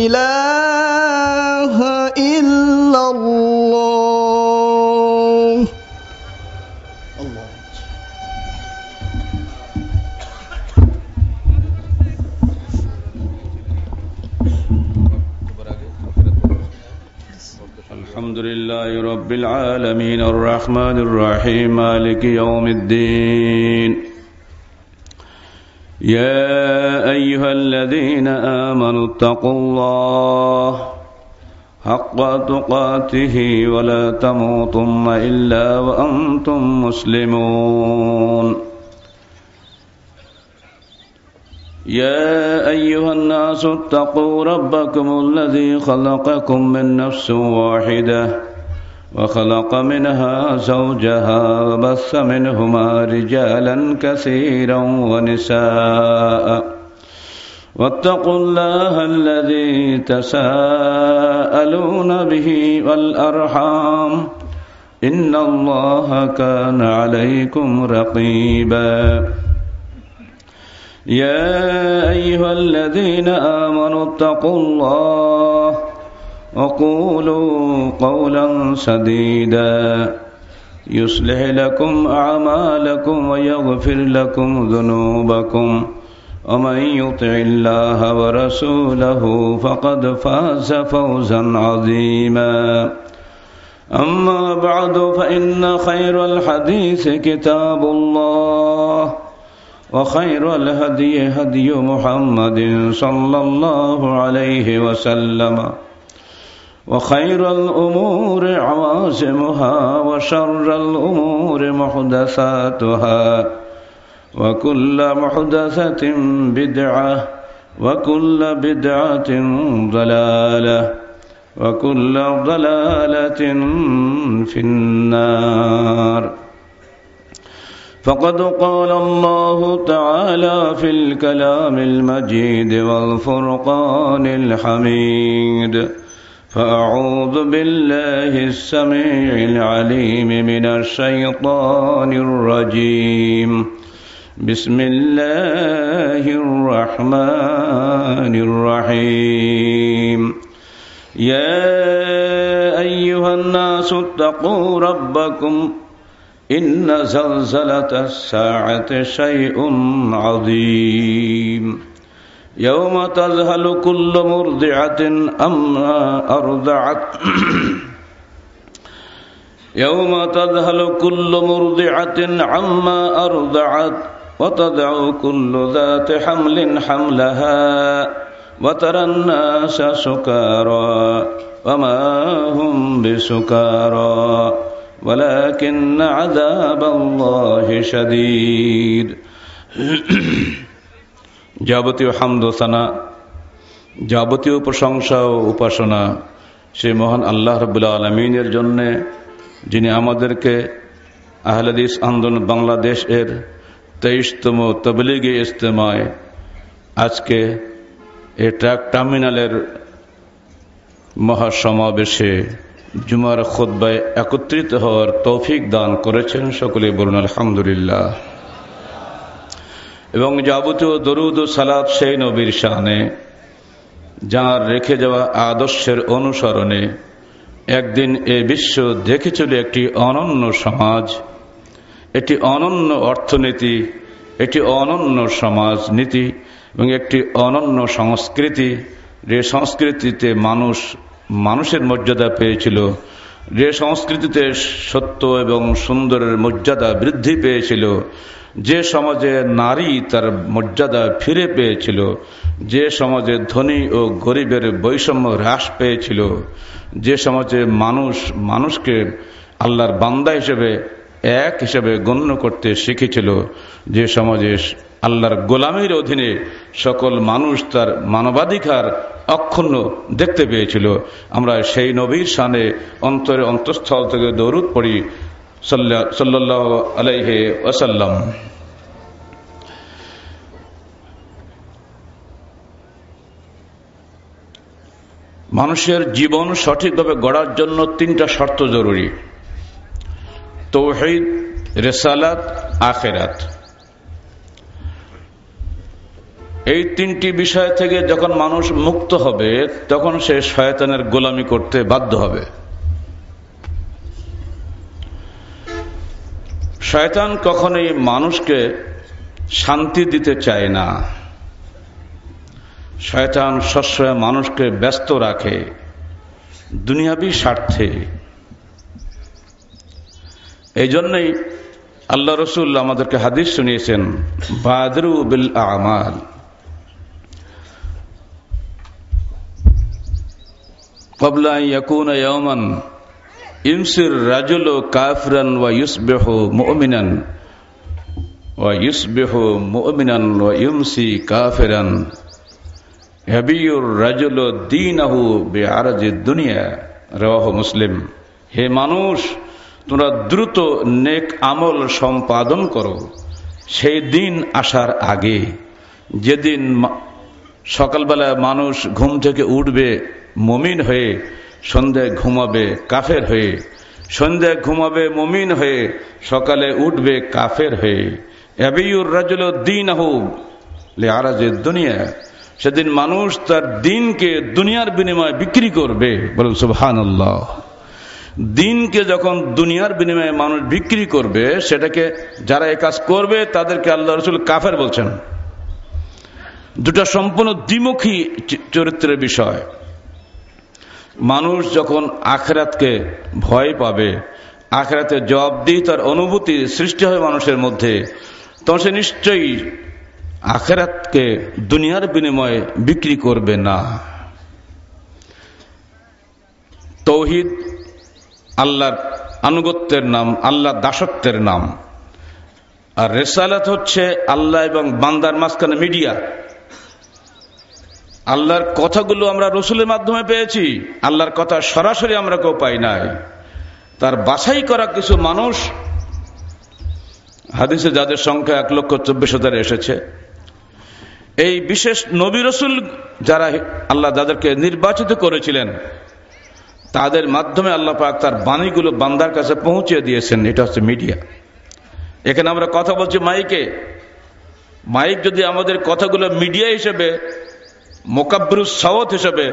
إله إلا الله. الحمد لله رب العالمين الرحمن الرحيم مالك يوم الدين. يا أيها الذين آمنوا اتقوا الله حق تقاته ولا تموتن إلا وأنتم مسلمون. يا أيها الناس اتقوا ربكم الذي خلقكم من نفس واحدة وخلق منها زوجها وبث منهما رجالا كثيرا ونساء واتقوا الله الذي تساءلون به والأرحام إن الله كان عليكم رقيبا. يا أيها الذين آمنوا اتقوا الله وقولوا قولا سديدا يصلح لكم أعمالكم ويغفر لكم ذنوبكم ومن يطع الله ورسوله فقد فاز فوزا عظيما. أما بعد فإن خير الحديث كتاب الله وخير الهدي هدي محمد صلى الله عليه وسلم وخير الأمور عوازمها وشر الأمور محدثاتها وكل محدثة بدعة وكل بدعة ضلالة وكل ضلالة في النار. فقد قال الله تعالى في الكلام المجيد والفرقان الحميد: فأعوذ بالله السميع العليم من الشيطان الرجيم. بسم الله الرحمن الرحيم. يا أيها الناس اتقوا ربكم إن زلزلة الساعة شيء عظيم يوم تذهل كل مرضعة عما أرضعت يوم تذهل كل مرضعة عما أرضعت وتضع كل ذات حمل حملها وترى الناس سكارى وما هم بسكارى ولكن عذاب الله شديد. যাবতীয় হামদ ও সানা, যাবতীয় প্রশংসা ও উপাসনা সেই মহান আল্লাহ রাব্বুল আলামিনের জন্য, যিনি আমাদেরকে আহলে হাদিস আন্দোলন বাংলাদেশ এর 23তম তাবলীগী ইজতেমায় আজকে এই ট্রাক টার্মিনালের মহাসমাবেশে জুমার খুতবায় একত্রিত হওয়ার তৌফিক দান করেছেন। সকলে বলুন আলহামদুলিল্লাহ। এবং যাবতীয় দরুদ ও সালাত সেই নবীর শানে যার রেখে যাওয়া আদর্শের অনুসরণে একদিন এ বিশ্ব দেখেছিল একটি অনন্য সমাজ, একটি অনন্য অর্থনীতি, একটি অনন্য সমাজনীতি এবং একটি অনন্য সংস্কৃতি। যে সংস্কৃতিতে মানুষের মর্যাদা পেয়েছিল, যে সংস্কৃতিতে সত্য এবং সুন্দরের মর্যাদা বৃদ্ধি পেয়েছিল, যে সমাজে নারী তার মর্যাদা ফিরে পেয়েছিল, যে সমাজে ধনী ও গরিবের বৈষম্য হ্রাস পেয়েছিল, যে সমাজে মানুষকে আল্লাহর বান্দা হিসেবে এক হিসেবে গণ্য করতে শিখেছিল, যে সমাজে আল্লাহর গোলামীর অধীনে সকল মানুষ তার মানবাধিকার অক্ষুণ্ণ দেখতে পেয়েছিল, আমরা সেই নবীর শানে অন্তরে অন্তঃস্থল থেকে দরুদ পড়ি সাল্লাল্লাহু আলাইহি ওয়াসাল্লাম। মানুষের জীবন সঠিকভাবে গড়ার জন্য 3টা শর্ত জরুরি: তাওহীদ, রিসালাত, আখিরাত। এই তিনটি বিষয় থেকে যখন মানুষ মুক্ত হবে তখন সে শয়তানের গোলামি করতে বাধ্য হবে। শয়তান কখনোই মানুষকে শান্তি দিতে চায় না। শয়তান সবসময় মানুষকে ব্যস্ত রাখে দুনিয়াবী স্বার্থে। এই জন্যই আল্লাহ রসুল আমাদেরকে হাদিস শুনিয়েছেন, বাদরু বিল আমাল ক্বাবলা আন ইয়াকুনা ইয়াওমান ইউমসির রাজুলু কাফিরান ওয়া ইউসবিহু মুমিনান ওয়া ইউসবিহু মুমিনান ওয়া ইউমসি কাফিরান ইয়াবিউর রাজুলু দীনাহু বিআরজিদ দুনিয়া। রাওয়াহু মুসলিম। হে মানুষ, তোমরা দ্রুত নেক আমল সম্পাদন করো সেই দিন আসার আগে, যেদিন সকালবেলা মানুষ ঘুম থেকে উঠবে মুমিন হয়ে, সন্ধ্যায় ঘুমাবে কাফের হয়ে, সন্ধ্যায় ঘুমাবে মুমিন হয়ে, সকালে উঠবে কাফের হয়ে। ইয়াবিউর রাজুলু দীনাহু লিআরজিদ দুনিয়া। সেদিন মানুষ তার দিনকে দুনিয়ার বিনিময়ে বিক্রি করবে। বলুন সুবহানাল্লাহ। দিনকে যখন দুনিয়ার বিনিময়ে মানুষ বিক্রি করবে, সেটাকে যারা এই কাজ করবে তাদেরকে আল্লাহ রাসূল কাফের বলছেন। দুটা সম্পূর্ণ দ্বিমুখী চরিত্রের বিষয়। মানুষ যখন আখিরাতকে ভয় পাবে, আখিরাতে জবাবদিহিতার অনুভূতি সৃষ্টি হয় মানুষের মধ্যে, তখন সে নিশ্চয়ই আখিরাতকে দুনিয়ার বিনিময়ে বিক্রি করবে না। তাওহীদ আল্লাহর আনুগত্যের নাম, আল্লাহর দাসত্বের নাম। আর রিসালাত হচ্ছে আল্লাহ এবং বান্দার মাঝখানে মিডিয়া। আল্লাহর কথাগুলো আমরা রসুলের মাধ্যমে পেয়েছি, আল্লাহর কথা সরাসরি আমরা কেউ পাই নাই। তার বাছাই করা কিছু মানুষ, হাদিসে যাদের সংখ্যা 1,24,000 এসেছে, এই বিশেষ নবী রসুল যারা আল্লাহ যাদেরকে নির্বাচিত করেছিলেন, তাদের মাধ্যমে আল্লাহ পাক তার বাণীগুলো বান্দার কাছে পৌঁছে দিয়েছেন। এটা হচ্ছে মিডিয়া। এখানে আমরা কথা বলছি মাইকে। মাইক যদি আমাদের কথাগুলো মিডিয়া হিসেবে, মোকাব্বিরুস সাওত হিসেবে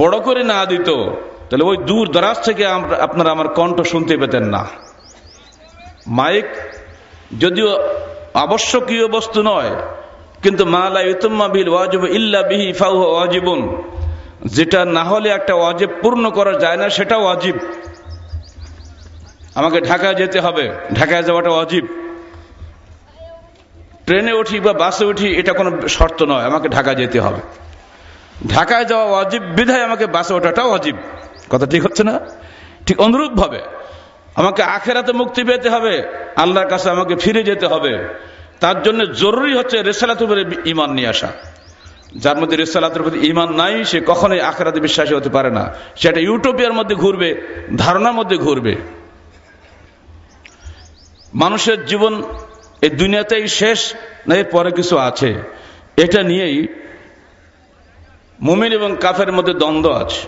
বড় করে না দিত, তাহলে ওই দূর দরাজ থেকে আপনারা আমার কণ্ঠ শুনতে পেতেন না। মাইক যদিও আবশ্যকীয় বস্তু নয়, কিন্তু মা লা ইউতাম্মা বিল ওয়াজিব ইল্লা বিহি ফাহুয়া ওয়াজিবুন। যেটা না হলে একটা ওয়াজিব পূর্ণ করা যায় না, সেটা ওয়াজিব। আমাকে ঢাকায় যেতে হবে, ঢাকায় যাওয়াটা ওয়াজিব। ট্রেনে উঠি বা বাসে উঠি, এটা কোনো শর্ত নয়, আমাকে ঢাকা যেতে হবে। ঢাকায় যাওয়া ওয়াজিব বিধায় আমাকে বাসে ওঠাটা ওয়াজিব। কথা ঠিক হচ্ছে না? ঠিক অনুরূপ ভাবে আমাকে আখিরাতে মুক্তি পেতে হবে, আল্লাহর কাছে আমাকে ফিরে যেতে হবে। তার জন্য জরুরি হচ্ছে রিসালাতের উপরে ঈমান নিয়ে আসা। যার মধ্যে রিসালাতের প্রতি ঈমান নাই, সে কখনোই আখিরাতে বিশ্বাসী হতে পারে না। সেটা ইউটোপিয়ার মধ্যে ঘুরবে, ধারণার মধ্যে ঘুরবে। মানুষের জীবন এই দুনিয়াতেই শেষ, না এর পরে কিছু আছে, এটা নিয়েই মুমিন এবং কাফের মধ্যে দ্বন্দ্ব আছে।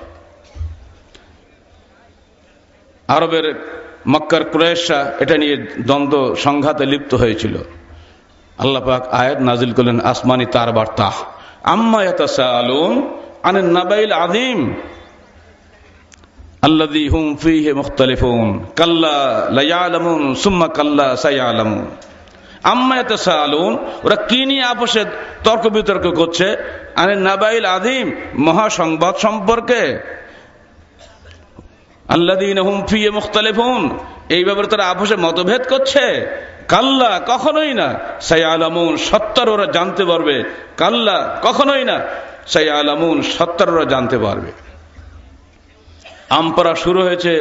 আরবের মক্কার কুরাইশরা এটা নিয়ে দ্বন্দ্ব সংঘাতে লিপ্ত হয়েছিল। আল্লাহ পাক আয়াত নাজিল করলেন, আসমানি তার বার্তা, আম্মা ইয়াতাসাআলুন আনিন নাবাইল আযীম আল্লাযী হুম ফীহি মুখতালিফুন কাল্লা লা ইয়ালামুন সুম্মা কাল্লা সায়ালামুন। আম্মা ইয়াতাসাআলুন, ওরা কি নিয়ে আপসে তর্ক বিতর্ক করছে? আনিন নাবাইল আযীম, মহাসংবাদ সম্পর্কে। আল্লাযীনা হুম ফীহি মুখতালিফুন, এই ব্যাপারে তারা আপসে মতভেদ করছে। কাল্লা, কখনোই না। সায়ালামুন, সত্তর ওরা জানতে পারবে। কাল্লা, কখনোই না। সায়ালামুন, সত্তর ওরা জানতে পারবে। আমপরা শুরু হয়েছে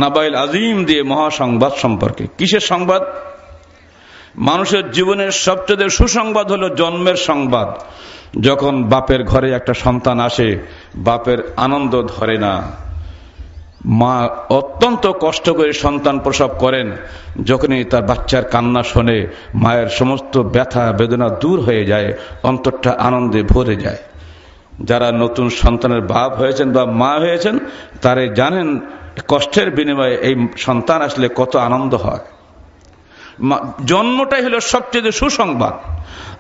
নাবাইল আযীম দিয়ে, মহাসংবাদ সম্পর্কে। কিসের সংবাদ? মানুষের জীবনের সবচেয়ে সুসংবাদ হলো জন্মের সংবাদ। যখন বাপের ঘরে একটা সন্তান আসে, বাপের আনন্দ ধরে না। মা অত্যন্ত কষ্ট করে সন্তান প্রসব করেন। যখনই তার বাচ্চার কান্না শোনে, মায়ের সমস্ত ব্যথা বেদনা দূর হয়ে যায়, অন্তরটা আনন্দে ভরে যায়। যারা নতুন সন্তানের বাপ হয়েছেন বা মা হয়েছেন, তারাই জানেন কষ্টের বিনিময়ে এই সন্তান আসলে কত আনন্দ হয়। জন্মটাই হলো সবচেয়ে সুসংবাদ,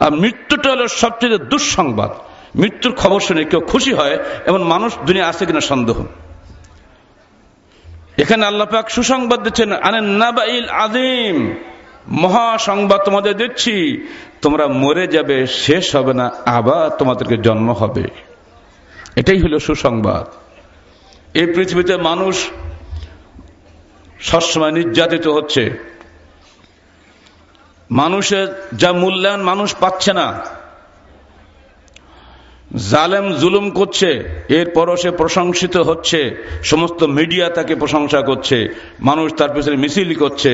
আর মৃত্যুটা হলো সবচেয়ে দুঃসংবাদ। মৃত্যুর খবর শুনে কেউ খুশি হয় এমন মানুষ দুনিয়া আছে কিনা সন্দেহ। এখানে আল্লাহ পাক সুসংবাদ দিচ্ছেন, আনেন নাবাইল আযীম, মহা সংবাদ তোমাদের দিচ্ছি, তোমরা মরে যাবে, শেষ হবে না, আবার তোমাদেরকে জন্ম হবে। এটাই হলো সুসংবাদ। এই পৃথিবীতে মানুষ সবসময় নির্যাতিত হচ্ছে, মানুষের যা মূল্যায়ন মানুষ পাচ্ছে না, জালেম জুলুম করছে, এরপরও সে প্রশংসিত হচ্ছে, সমস্ত মিডিয়া তাকে প্রশংসা করছে, মানুষ তার পিছনে মিছিল করছে।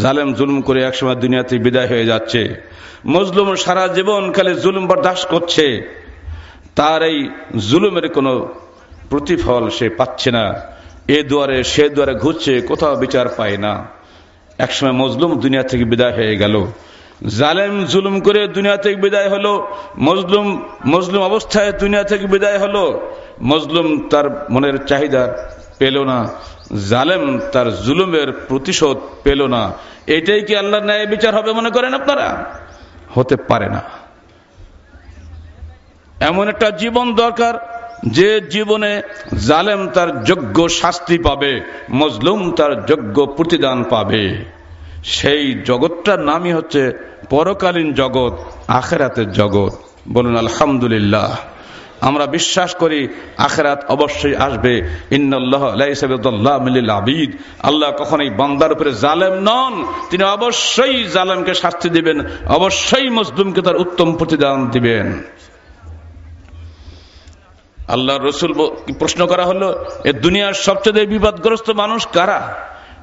জালেম জুলুম করে একসময় দুনিয়াতে বিদায় হয়ে যাচ্ছে। মজলুম সারা জীবন খালি জুলুম বরদাস্ত করছে, তার এই জুলুমের কোনো প্রতিফল সে পাচ্ছে না। এ দুয়ারে সে দুয়ারে ঘুরছে, কোথাও বিচার পায় না। একসময় মজলুম দুনিয়া থেকে বিদায় হয়ে গেল, জালেম জুলুম করে দুনিয়া থেকে বিদায় হলো, মজলুম অবস্থায় দুনিয়া থেকে বিদায় হলো। মজলুম তার মনের চাহিদা পেল না, জালেম তার জুলুমের প্রতিশোধ পেল না। এটাই কি আল্লাহর ন্যায় বিচার হবে মনে করেন আপনারা? হতে পারে না। এমন একটা জীবন দরকার যে জীবনে জালেম তার যোগ্য শাস্তি পাবে, মজলুম তার যোগ্য প্রতিদান পাবে। সেই জগৎটার নামই হচ্ছে পরকালীন জগৎ, আখিরাতের জগৎ। বলুন আলহামদুলিল্লাহ। আমরা বিশ্বাস করি আখিরাত অবশ্যই আসবে। ইন্নাল্লাহা লাইসা বিযাল্লামিল লিল আবিদ, আল্লাহ কখনোই বান্দার উপরে জালেম নন, তিনি অবশ্যই জালেমকে শাস্তি দিবেন, অবশ্যই মজলুমকে তার উত্তম প্রতিদান দিবেন। আল্লাহ রসুল প্রশ্ন করা হলো, এ দুনিয়ার সবচেয়ে বিপদগ্রস্ত মানুষ কারা?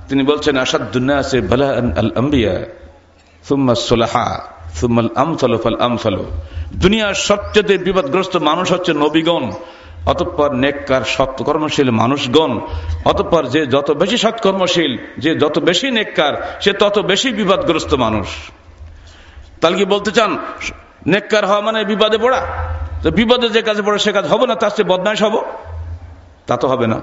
তিনি বলছেন, আসাদুন নাসি বালাআন আল আম্বিয়া সুম্মা সুলাহা সুম্মাল আমসালু ফাল আমসালু। দুনিয়ার সবচেয়ে বিপদগ্রস্ত মানুষ হচ্ছে নবীগণ, অতঃপর নেককার সৎকর্মশীল মানুষগণ, অতঃপর যে যত বেশি সৎকর্মশীল, যে যত বেশি নেককার, সে তত বেশি বিপদগ্রস্ত মানুষ। তাহলে কি বলতে চান নেককার হওয়া মানে বিপদে পড়া? তো বিপদে যে কাজে পড়ে সে কাজ হবে না, তার চেয়ে বদমাইশ হব? তা তো হবে না।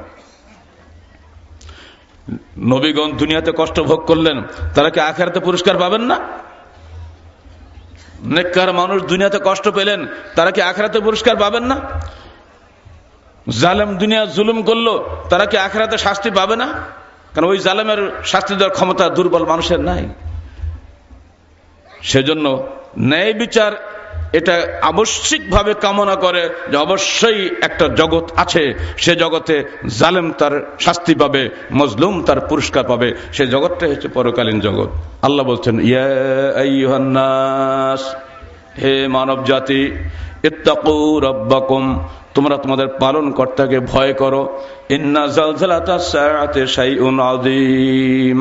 নবীগণ দুনিয়াতে কষ্ট ভোগ করলেন, তারা কি আখিরাতে পুরস্কার পাবেন না? নেককার মানুষ দুনিয়াতে কষ্ট পেলেন, তারা কি আখিরাতে পুরস্কার পাবেন না? জালেম দুনিয়া জুলুম করলো, তারা কি আখিরাতে শাস্তি পাবে না? কারণ ওই জালেমের শাস্তি দেওয়ার ক্ষমতা দুর্বল মানুষের নাই। সেজন্য ন্যায় বিচার এটা আবশ্যিকভাবে কামনা করে যে অবশ্যই একটা জগৎ আছে, সে জগতে জালেম তার শাস্তি পাবে, মজলুম তার পুরস্কার পাবে। সে জগৎটাই হচ্ছে পরকালীন জগৎ। আল্লাহ বলছেন, ইয়া আইয়ুহান নাস, হে মানব জাতি, ইত্তাকু রাব্বাকুম, তোমরা তোমাদের পালনকর্তাকে ভয় করো। ইন্না জালজালাতাস সাআতি শাইউন আযীম,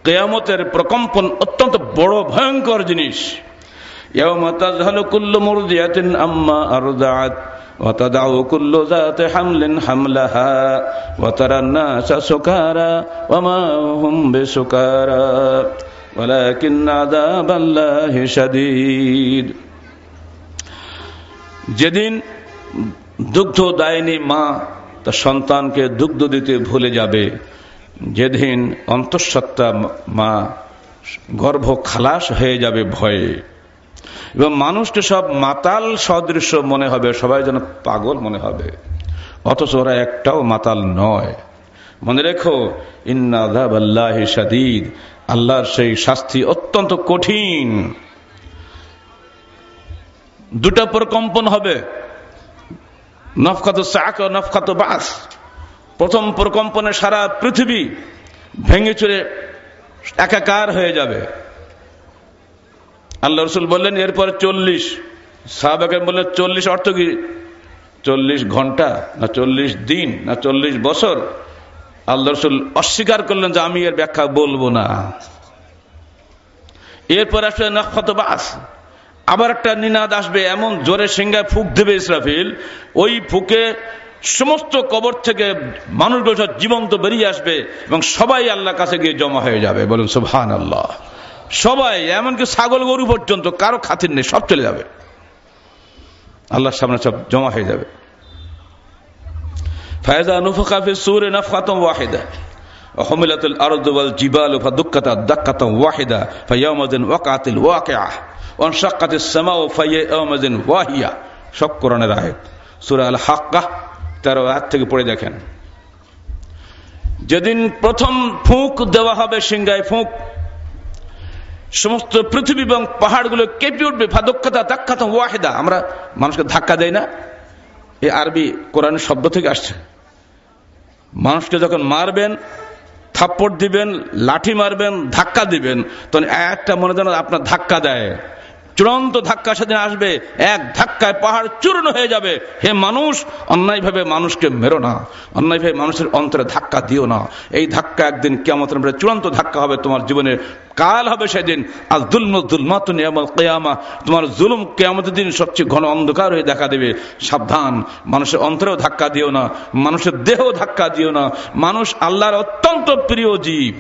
কিয়ামতের প্রকম্পন অত্যন্ত বড় ভয়ঙ্কর জিনিস। ইয়াওমা তাযহালু কুল্লু মুরদিয়াতিন আম্মা আরদাআত ওয়া তাদাউ কুল্লু যাতি হামলিন হামলাহা ওয়া তারান নাসা সুকারা ওয়া মা হুম বিসুকারা ওয়ালাকিন্না আযাবাল্লাহি শাদীদ। যেদিন দুগ্ধ দায়নি মা তার সন্তানকে দুগ্ধ দিতে ভুলে যাবে, যেদিন অন্তঃসত্ত্বা মা গর্ভ খালাস হয়ে যাবে ভয়ে, এবং মানুষকে সব মাতাল সদৃশ্য মনে হবে, সবাই যেন পাগল মনে হবে, অথচ ওরা একটাও মাতাল নয়। মনে রেখো, ইন্না আযাবাল্লাহি শাদীদ, আল্লাহর সেই শাস্তি অত্যন্ত কঠিন। দুটা প্রকম্পন হবে, নফখাতু সাক ও নফখাতু বাস। প্রথম প্রকম্পনে সারা পৃথিবী ভেঙে চুরে একাকার হয়ে যাবে। আল্লাহ রসুল বললেন এরপরে 40। সাহাবাকে বললেন 40 অর্থ কি? 40 ঘন্টা না 40 দিন না 40 বছর? আল্লাহ রসুল অস্বীকার করলেন যে আমি এর ব্যাখ্যা বলবো না। এরপর আসবে নফখাতু বাস, আবার একটা নিনাদ আসবে, এমন জোরে সিংহায় ফুঁক দেবে ইসরাফিল, ওই ফুঁকে সমস্ত কবর থেকে মানুষগুলো সব জীবন্ত বেরিয়ে আসবে এবং সবাই আল্লাহর কাছে গিয়ে জমা হয়ে যাবে। বলুন সুবহানাল্লাহ। সবাই, এমনকি ছাগল গরু পর্যন্ত কারো খাতির নেই, সব চলে যাবে, আল্লাহর সামনে সব জমা হয়ে যাবে। ফায়দা নুফিখা ফিস সূরি নাফখাতুন ওয়াহিদা হুমিলাতুল আরদু ওয়াল জিবালু ফাদুক্কাতা দাক্কাতান ওয়াহিদা ফায়াউমাযিন ওয়াকাতিল ওয়াকিআ ওয়ানশাক্কাতিস সামাউ ফায়াউমাযিন ওয়াহিয়া। সব কোরআনের আয়াত। সূরা আল হাক্কাহ 13 আয়াত থেকে পড়ে দেখেন। যেদিন প্রথম ফুঁক দেওয়া হবে, সিংহায় ফুঁক, সমস্ত পৃথিবী এবং পাহাড়গুলো কেঁপে উঠবে। ফাদুক্কাতা দাক্কাতান ওয়াহিদা। আমরা মানুষকে ধাক্কা দেই না? এই আরবি কোরআনের শব্দ থেকে আসছে। মানুষকে যখন মারবেন, থাপ্পড় দিবেন, লাঠি মারবেন, ধাক্কা দিবেন, তখন একটা মনে যেন আপনার ধাক্কা দেয়। চূড়ান্ত ধাক্কা সেদিন আসবে, এক ধাক্কায় পাহাড় চূর্ণ হয়ে যাবে। হে মানুষ, অন্যায়ভাবে মানুষকে মেরো না, অন্যায়ভাবে মানুষের অন্তরে ধাক্কা দিও না। এই ধাক্কা একদিন কিয়ামতের মাঠে চূড়ান্ত ধাক্কা হবে তোমার জীবনের। কাল হবে সেদিন আল যুলমু যুলমাতুন ইয়াউমাল কিয়ামা। তোমার জুলুম কিয়ামতের দিন সবচেয়ে ঘন অন্ধকার হয়ে দেখা দেবে। সাবধান, মানুষের অন্তরেও ধাক্কা দিও না, মানুষের দেহ ধাক্কা দিও না। মানুষ আল্লাহর অত্যন্ত প্রিয় জীব।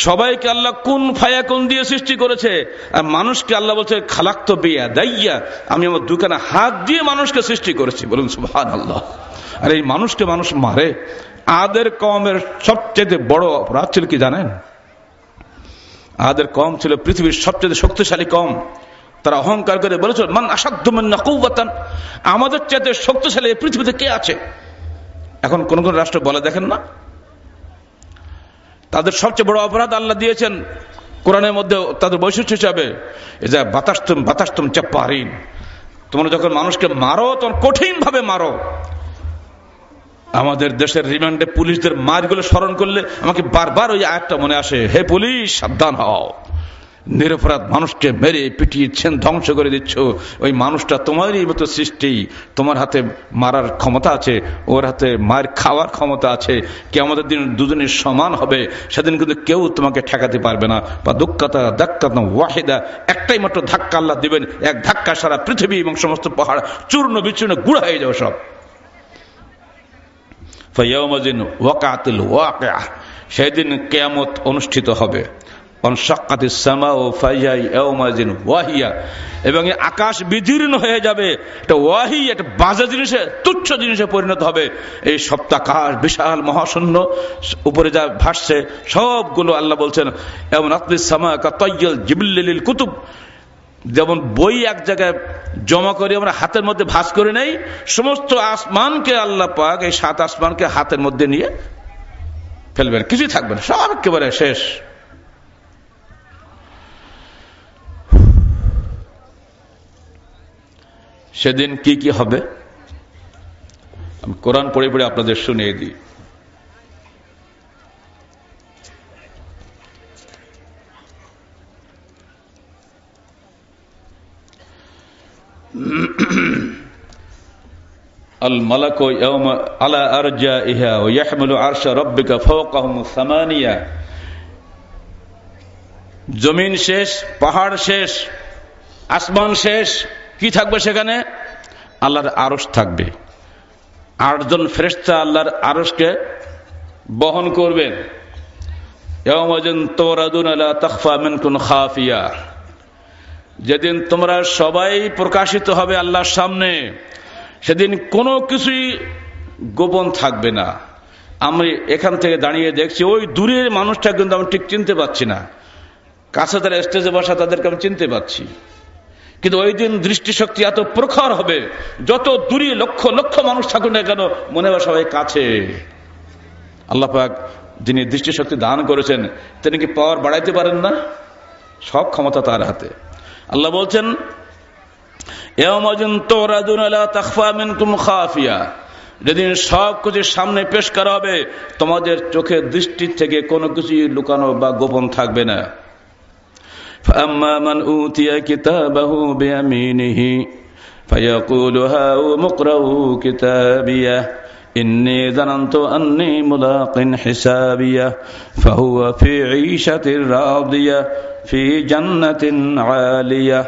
সবাইকে আল্লাহ কুন ফায়াকুন দিয়ে সৃষ্টি করেছে, আর মানুষকে আল্লাহ বলছে খালাকতু বিয়াদাইয়া, আমি আমার দুখানা হাত দিয়ে মানুষকে সৃষ্টি করেছি। বলুন সুবহানাল্লাহ। আর এই মানুষকে মানুষ মারে। আদের কওমের সবচেয়ে বড় অপরাধ ছিল কি জানেন? আদের কওম ছিল পৃথিবীর সবচেয়ে শক্তিশালী কওম। তারা অহংকার করে বলেছিল মান আশাদ্দু মিন্না কুওয়াতান, আমাদের চাইতে শক্তিশালী পৃথিবীতে কে আছে? এখন কোন কোন রাষ্ট্র বলে দেখেন না। তাদের সবচেয়ে বড় অপরাধ আল্লাহ দিয়েছেন কোরআনের মধ্যে, তাদের বৈশিষ্ট্য হিসাবে যে বাতাসতুম জাব্বারিন। তোমরা যখন মানুষকে মারো তখন কঠিন ভাবে মারো। আমাদের দেশের রিমান্ডে পুলিশদের মারগুলো স্মরণ করলে আমাকে বারবার ওই আয়াতটা মনে আসে, হে পুলিশ সাবধান হও, নিরপরাধ মানুষকে মেরে পিটিয়েছেন, ধ্বংস করে দিচ্ছ। ওই মানুষটা তোমারই মতো সৃষ্টি, তোমার হাতে মারার ক্ষমতা আছে, ওর হাতে মার খাওয়ার ক্ষমতা আছে। কিয়ামতের দিন দুজনের সমান হবে, সেদিন কিন্তু কেউ তোমাকে ঠেকাতে পারবে না। বা দুক্কাতা দাক্কাতান ওয়াহিদা, একটাই মাত্র ধাক্কা আল্লাহ দিবেন, এক ধাক্কা সারা পৃথিবী এবং সমস্ত পাহাড় চূর্ণ বিচূর্ণ গুঁড়া হয়ে যাবে সব। ফায়াউমাযিন ওয়াকাতিল ওয়াকিআ, সেদিন কিয়ামত অনুষ্ঠিত হবে। এবং আকাশ বিদীর্ণ হয়ে যাবে। এটা ওয়াহি, একটা বাজে জিনিসে, তুচ্ছ জিনিসে পরিণত হবে। এই সপ্তাকাশ বিশাল মহাশূন্য, উপরে যা ভাসছে সবগুলো আল্লাহ বলছেন এমন আতলিস সামা কাতাইয়াল জিবলিল কুতুব, যেমন বই এক জায়গায় জমা করে আমরা হাতের মধ্যে ভাঁজ করে নেই, সমস্ত আসমানকে আল্লাহ পাক এই 7 আসমানকে হাতের মধ্যে নিয়ে ফেলবেন, কিছুই থাকবে না, সব একেবারে শেষ। সেদিন কি কি হবে আমি কোরআন পড়ে পড়ে আপনাদের শুনিয়ে দিই। আল মালাকু ইয়াওমা আলা আরজাইহা ওয়া ইয়াহমিলু আরশা রাব্বিকা ফাওকাহুম সামানিয়া। জমিন শেষ, পাহাড় শেষ, আসমান শেষ, কি থাকবে সেখানে? আল্লাহর আরশ থাকবে। 8 জন ফেরেশতা আল্লাহর আরশকে বহন করবেন। ইয়াওমাযিন তুরাদুনা লা তাখফা মিনকুম খাফিয়া, যেদিন তোমরা সবাই প্রকাশিত হবে আল্লাহর সামনে, সেদিন কোনো কিছুই গোপন থাকবে না। আমি এখান থেকে দাঁড়িয়ে দেখছি ওই দূরের মানুষটা কিন্তু আমি ঠিক চিনতে পারছি না, কাছে তারা স্টেজে বসা তাদেরকে আমি চিনতে পারছি, কিন্তু ওই দিন দৃষ্টিশক্তি এত প্রখর হবে, যত দূরে লক্ষ লক্ষ মানুষ থাকুন না কেন মনে হবে সবাই কাছে। আল্লাহ পাক যিনি দৃষ্টিশক্তি দান করেছেন তিনি কি পাওয়ার বাড়াইতে পারেন না? সব ক্ষমতা তার হাতে। আল্লাহ বলছেন ইয়াওমাযিন তুরাদুনা লা তাখফা মিনকুম খাফিয়া, যেদিন সব কিছু সামনে পেশ করা হবে তোমাদের চোখের দৃষ্টি থেকে কোনো কিছু লুকানো বা গোপন থাকবে না। فأما من أوتي كتابه بيمينه فيقول هاؤم اقرءوا كتابيه إني ظننت أني ملاق حسابيه فهو في عيشة راضية في جنة عالية।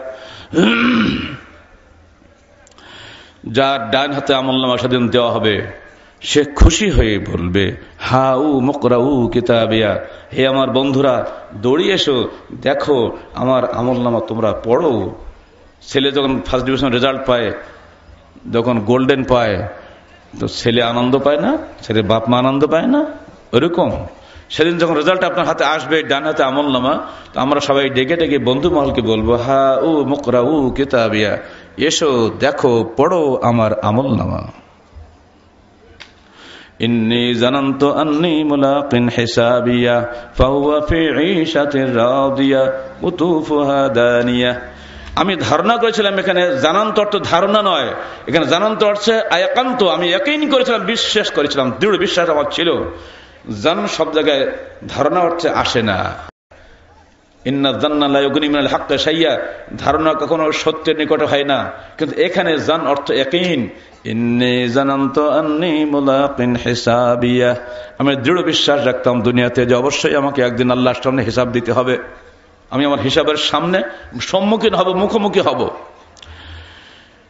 যার ডান হাতে আমলনামা সেদিন দেওয়া হবে সে খুশি হয়ে বলবে হাউ মুকরাউ কিতাবিয়া, হে আমার বন্ধুরা দৌড়িয়ে এসো, দেখো আমার আমলনামা তোমরা পড়ো। ছেলে যখন ফার্স্ট ডিভিশন রেজাল্ট পায়, যখন গোল্ডেন পায়, তো ছেলে আনন্দ পায় না? ছেলে বাপ মা আনন্দ পায় না? ওরকম সেদিন যখন রেজাল্ট আপনার হাতে আসবে, ডান হাতে আমলনামা, তো আমরা সবাই ডেকে ডেকে বন্ধু মহলকে বলবো, হা উ মুকরা উ কিতাবিয়া, এসো দেখো পড়ো আমার আমলনামা। ইন্নী জানান্তু আন্নী মুলাকিন হিসাবিয়া ফাহুয়া ফি ঈশাতির রাদিয়া কুতুফুহা দানিয়া। আমি ধারণা করেছিলাম, এখানে জানান্ত অর্থ ধারণা নয়, এখানে জানান্ত অর্থে আয়াকান্ত, আমি ইয়াকিন করেছিলাম, বিশ্বাস করেছিলাম, দৃঢ় বিশ্বাস আমার ছিল। জান সব জায়গায় ধারণা অর্থে আসে না। ইন্না জান্না লা ইউগনি মিনাল হাক্কি শাইয়া, ধারণা কখনো সত্যের নিকটে হয় না, কিন্তু এখানে জান অর্থ ইয়াকিন। ইন্নী জানান্তু আন্নী মুলাকিন হিসাবিয়া, আমি দৃঢ় বিশ্বাস রাখতাম দুনিয়াতে যে অবশ্যই আমাকে একদিন আল্লাহর সামনে হিসাব দিতে হবে, আমি আমার হিসাবের সামনে সম্মুখীন হব, মুখোমুখি হব।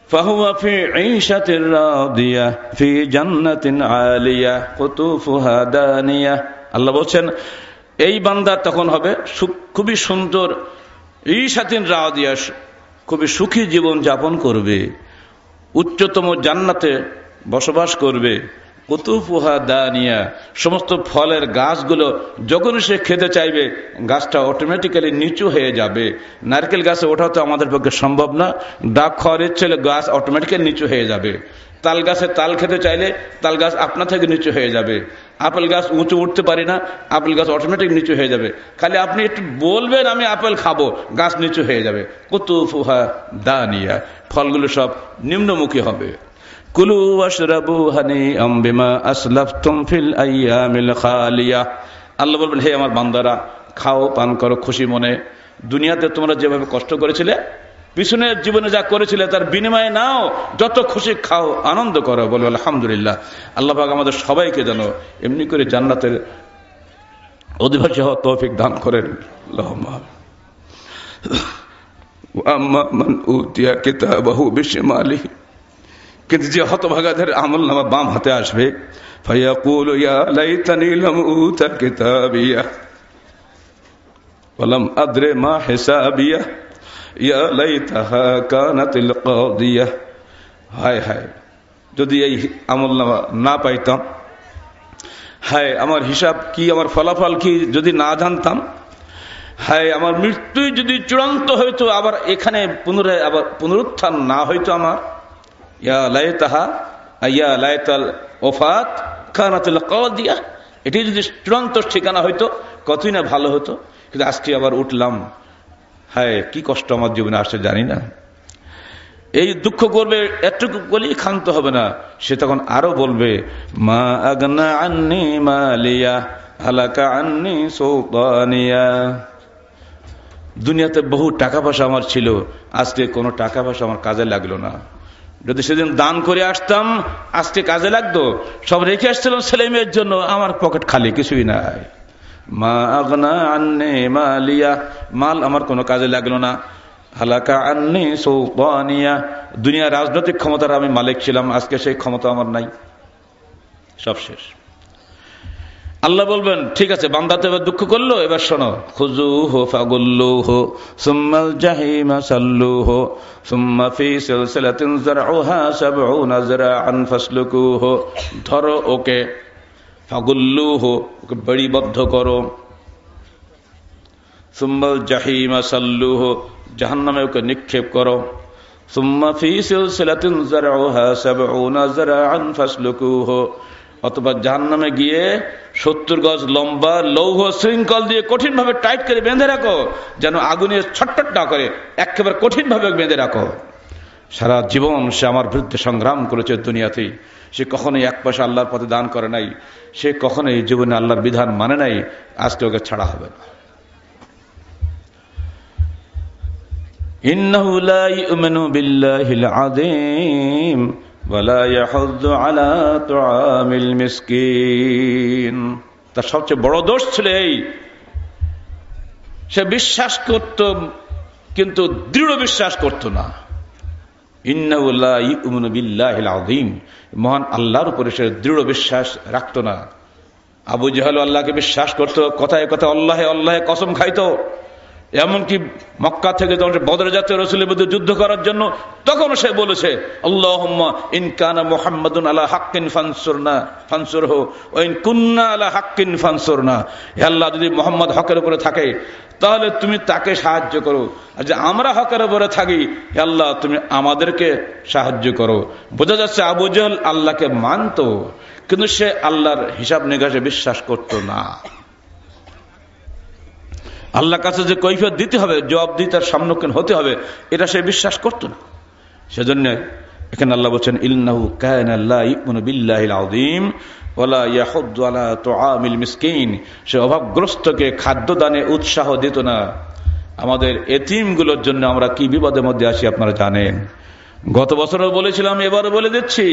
ফাহুয়া ফি ঈশাতির রাদিয়া ফি জান্নাতিন আলিয়া কুতুফুহা দানিয়া। আল্লাহ বলছেন এই বান্দা তখন হবে খুবই সুন্দর, ঈশাতিন রাদিয়া, খুবই সুখী জীবন যাপন করবে, উচ্চতম জান্নাতে বসবাস করবে। কুতুফুহা দানিয়া, সমস্ত ফলের গাছগুলো যখন সে খেতে চাইবে গাছটা অটোমেটিক্যালি নিচু হয়ে যাবে। নারকেল গাছে ওঠা তো আমাদের পক্ষে সম্ভব না, ডাব খাওয়ার ইচ্ছে হলে গাছ অটোমেটিক্যালি নিচু হয়ে যাবে। তাল গাছে তাল খেতে চাইলে তাল গাছ আপনা থেকে নিচু হয়ে যাবে। আপেল গাছ উঁচু উঠতে পারি না, আপেল গাছ অটোমেটিক নিচু হয়ে যাবে। খালি আপনি একটু বলবেন আমি আপেল খাবো, গাছ নিচু হয়ে যাবে। কুতুফুহা দানিয়া, ফলগুলো সব নিম্নমুখী হবে। কুলু ওয়াশরাবু হানিআম বিমা আসলাফতুম ফিল আইয়ামিল খালিয়া। আল্লাহ বলবেন হে আমার বান্দারা, খাও পান করো খুশি মনে, দুনিয়াতে তোমরা যেভাবে কষ্ট করেছিলে, পিছনের জীবনে যা করেছিলে তার বিনিময়ে নাও, যত খুশি খাও, আনন্দ করো। বলো আলহামদুলিল্লাহ। আল্লাহ পাক আমাদের সবাইকে যেন এমনি করে জান্নাতের অধিবাসী হওয়ার তৌফিক দান করেন। আল্লাহুম্মা ওয়া আম্মা মান উতিয়া কিতাবাহু বিশিমালিহি, কিন্তু যে হতভাগাদের আমলনামা বাম হাতে আসবে, ফায়াকুলু ইয়া লাইতানি লাম উতা কিতাবিয়া ওয়া লাম আদরি মা হিসাবিয়া ইয়া লাইতাহা কানাতিল কাদিয়া। হায় হায়, যদি এই আমলনামা না পাইতাম, হায় আমার হিসাব কি, আমার ফলাফল কি যদি না জানতাম, হায় আমার মৃত্যুই যদি চূড়ান্ত হইতো, আবার এখানে পুনরায় আবার পুনরুত্থান না হইতো আমার, ইয়া লাইতাহা ইয়া লাইতাল ওফাত কানাতুল কাদিয়া, এটি যদি চূড়ান্ত ঠিকানা হইতো কতই না ভালো হতো। কিন্তু আজকে আবার উঠলাম, হায় কি কষ্ট আমার জীবনে আসছে জানি না। এই দুঃখ করবে, এতটুকু বলেই ক্ষান্ত হবে না, সে তখন আরো বলবে মা আগনা আন্নি মালিয়া হালাকা আন্নি সুলতানিয়া। দুনিয়াতে বহু টাকা পয়সা আমার ছিল, আজকে কোনো টাকা পয়সা আমার কাজে লাগলো না। যদি সেদিন দান করে আসতাম আজকে কাজে লাগতো, সব রেখে আসছিলাম ছেলে মেয়ের জন্য, আমার পকেট খালি, কিছুই নাই। মা আগনা আন্নি মালিয়া, মাল আমার কোনো কাজে লাগলো না। হালাকা আন্নি সুলতানিয়া, দুনিয়ার রাজনৈতিক ক্ষমতার আমি মালিক ছিলাম, আজকে সেই ক্ষমতা আমার নাই, সব শেষ। আল্লাহ বলবেন ঠিক আছে, বান্দাতে এবার দুঃখ করলো, এবার শোনো, খুযুহু ফাগুল্লুহু সুম্মাল জাহিমা সাল্লুহু সুম্মা ফি সিলসিলাতিন যারউহা ৭০ যারাআন ফাসলুকুহু। ধরো ওকে, ফাগুল্লুহু, ওকে বেড়িবদ্ধ করো, সুম্মাল জাহিমা সাল্লুহু, জাহান্নামে ওকে নিক্ষেপ করো, সুম্মা ফি সিলসিলাতিন যারউহা ৭০ যারাআন ফাসলুকুহু, অথবা জাহান্নামে গিয়ে ৭০ গজ লম্বা লৌহ শৃঙ্খল দিয়ে কঠিন ভাবে টাইট করে বেঁধে রাখো, যেন আগুনে ছটফট না করে, একেবারে কঠিন ভাবে বেঁধে রাখো। সারা জীবন সে আমার বিরুদ্ধে সংগ্রাম করেছে দুনিয়াতেই, সে কখনোই এক পয়সা আল্লাহর পথে দান করে নাই, সে কখনোই জীবনে আল্লাহর বিধান মানে নাই, আজকে ওকে ছাড়া হবে না। ইন্নাহু লা ইউমিনু বিল্লাহিল আযীম ওয়ালা ইয়াহুয্যু আলা তুআমিল মিসকিন। তার সবচেয়ে বড় দোষ ছিল এই, সে বিশ্বাস করত কিন্তু দৃঢ় বিশ্বাস করত না। ইন্নাহু লা ইউমিনু বিল্লাহিল আযীম, মহান আল্লাহর উপরে সে দৃঢ় বিশ্বাস রাখত না। আবু জাহেল আল্লাহকে বিশ্বাস করত, কথায় কথায় আল্লাহে আল্লাহে কসম খাইতো, এমনকি মক্কা থেকে যখন বদর যাচ্ছে রাসূলের বিরুদ্ধে যুদ্ধ করার জন্য, তখন সে বলেছে আল্লাহুম্মা ইন কানা মুহাম্মাদুন আলা হাক্কিন ফানসুরনা ফানসুরহু ওয়া ইন কুননা আলা হাক্কিন ফানসুরনা। হে আল্লাহ, যদি মুহাম্মদ হকের উপরে থাকে তাহলে তুমি তাকে সাহায্য করো, আর যে আমরা হকের উপরে থাকি হে আল্লাহ তুমি আমাদেরকে সাহায্য করো। বোঝা যাচ্ছে আবু জাহল আল্লাহকে মানত, কিন্তু সে আল্লাহর হিসাব নিকাশে বিশ্বাস করত না। আল্লাহর কাছে যে কৈফিয়ত দিতে হবে, জবাবদিহিতার সম্মুখীন হতে হবে, এটা সে বিশ্বাস করত না। সেজন্য এখানে আল্লাহ বলছেন ইন্নাহু কানা লা ইউমিনু বিল্লাহিল আযীম ওয়ালা ইয়াহুদ্দু আলা তুআমিল মিসকিন। সে অভাবগ্রস্তকে খাদ্য দানে উৎসাহ দিত না। আমাদের এতিমগুলোর জন্য আমরা কি বিপদের মধ্যে আছি আপনারা জানেন। গত বছরও বলেছিলাম, এবারও বলে দিচ্ছি,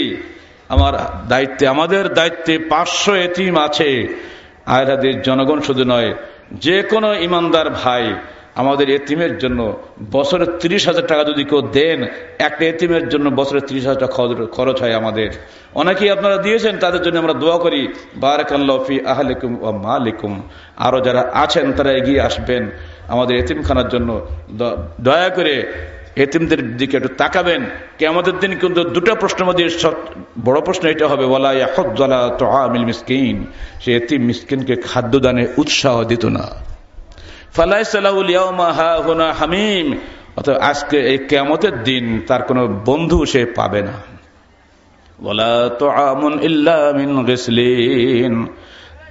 আমাদের দায়িত্বে 500 এতিম আছে। আয়রাদের জনগণ শুধু নয়, যে কোনো ইমানদার ভাই আমাদের এতিমের জন্য বছরে 30,000 টাকা যদি কেউ দেন, একটা এতিমের জন্য বছরে 30,000 টাকা খরচ হয় আমাদের। অনেকেই আপনারা দিয়েছেন, তাদের জন্য আমরা দোয়া করি বারাকাল্লাহু ফি আহলিকুম ওয়া মালিকুম। আরো যারা আছেন তারা এগিয়ে আসবেন আমাদের এতিমখানার জন্য। দয়া করে এতিমদের দিকে একটু তাকাবেন। কিয়ামতের দিন কিন্তু দুটো প্রশ্নের মধ্যে বড় প্রশ্ন এটা হবে, ওয়ালা ইয়াহুদ্দু আলা তুআমিল মিসকিন। সে এতিম মিসকিনকে খাদ্য দানে উৎসাহ দিত না। ফালাইসা লাহুল ইয়াওমা হাহুনা হামিম। অর্থাৎ আজকে এই কিয়ামতের দিন তার কোনো বন্ধু সে পাবে না। ওয়ালা তুআমুন ইল্লা মিন গিসলিন।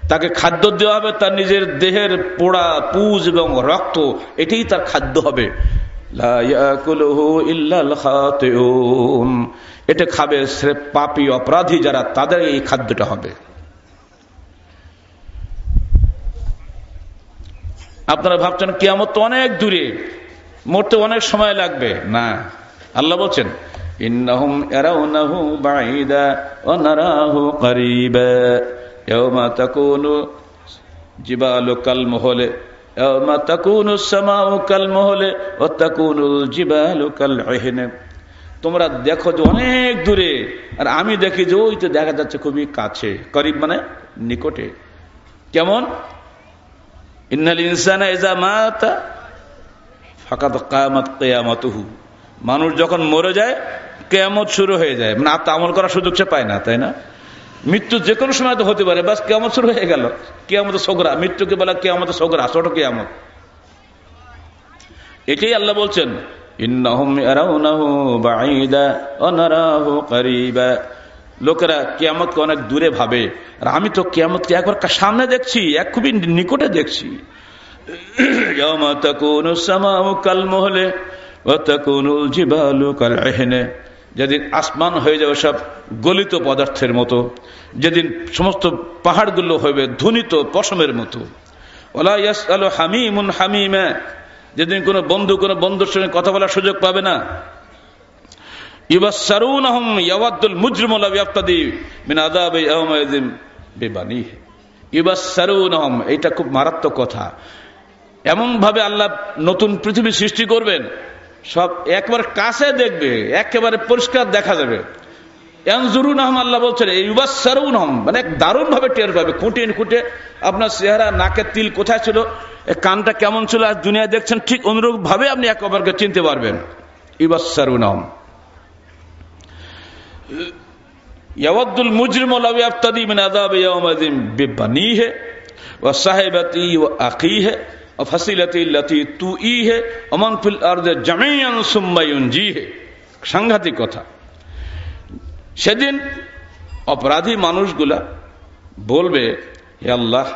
তাকে খাদ্য দেওয়া হবে তার নিজের দেহের পোড়া পুজ এবং রক্ত, এটাই তার খাদ্য হবে। লা ইয়াকুলুহু ইল্লাল খাতিউন। এটা খাবে স্রেফ পাপী অপরাধী যারা, তাদের এই খাদ্যটা হবে। আপনারা ভাবছেন কিয়ামত তো অনেক দূরে, মরতে অনেক সময় লাগবে। না, আল্লাহ বলছেন ইন্নাহুম ইয়ারাউনাহু বাঈদা ওয়া নারাহু করিবা ইয়াওমা তাকুনু জিবালু কাল মুহলি ইয়াওমা তাকুনু সামাউ কাল মুহলি ওয়া তাকুনুল জিবালু কাল ইহন। তোমরা দেখো যে অনেক দূরে, আর আমি দেখি যে ওই তো দেখা যাচ্ছে খুবই কাছে। করিব মানে নিকটে। কেমন? ইন্নাল ইনসানা ইযা মাতা ফাকাদ কামাত কিয়ামাতুহু। মানুষ যখন মরে যায় কিয়ামত শুরু হয়ে যায়, মানে আর আমল করার সুযোগ সে পায় না, তাই না? মৃত্যু যে কোনো সময় তো হতে পারে, বাস কিয়ামত শুরু হয়ে গেল। কিয়ামত সগরা, মৃত্যুকে বলা কিয়ামত সগরা, ছোট কিয়ামত। এটাই আল্লাহ বলছেন ইন্নাহুম ইয়ারাউনাহু বাঈদা ওয়া নারাহু করিবা। লোকেরা কিয়ামতকে অনেক দূরে ভাবে, আর আমি তো কিয়ামতকে একবার সামনে দেখছি, এক খুবই নিকটে দেখছি। ইয়াওমা তাকুনুস সামাউ কাল মুহলি ওয়া তাকুনুল জিবালু কাল ইহন। যেদিন আসমান হয়ে যাবে সব গলিত পদার্থের মতো, যেদিন সমস্ত পাহাড়গুলো হবে ধুনিত পশমের মতো। ওয়ালা ইয়াসআলু হামিমুন হামিমা। যেদিন কোনো বন্ধুর সঙ্গে কথা বলার সুযোগ পাবে না। ইউবাসসারুনহুম ইয়াওয়াদুল মুজরিমু লাউ ইয়াফতাদি মিন আযাবি ইয়াওমাইযিন বিবানিহি। ইউবাসসারুনহুম, এটা খুব মারাত্মক কথা। এমন ভাবে আল্লাহ নতুন পৃথিবী সৃষ্টি করবেন, সব একবার কাছে দেখবে, একেবারে পরিষ্কার দেখা যাবে। ইয়ানজুরুনহুম, আল্লাহ বলছেন ইউবাসসারুনহুম, মানে দারুণ ভাবে টের পাবে। খুঁটে খুঁটে আপনার চেহারা, নাকের তিল কোথায় ছিল, কানটা কেমন ছিল, আজ দুনিয়া দেখছেন, ঠিক অনুরূপ ভাবে আপনি একে অপরকে চিনতে পারবেন। ইউবাসসারুনহুম ইয়াওয়াদুল মুজরিমু লাউ ইয়াফতাদি মিন আযাবি ইয়াওমাইযিন বিবানিহি ওয়া সাহিবাতি ওয়া আখিহি ওয়া ফাসিলাতি আল্লাতী তুইহি ওয়া মান ফিল আরদি জামিআন সুম্মা ইউনজিহি। সাংঘাতিক কথা। সেদিন অপরাধী মানুষগুলা বলবে, হে আল্লাহ,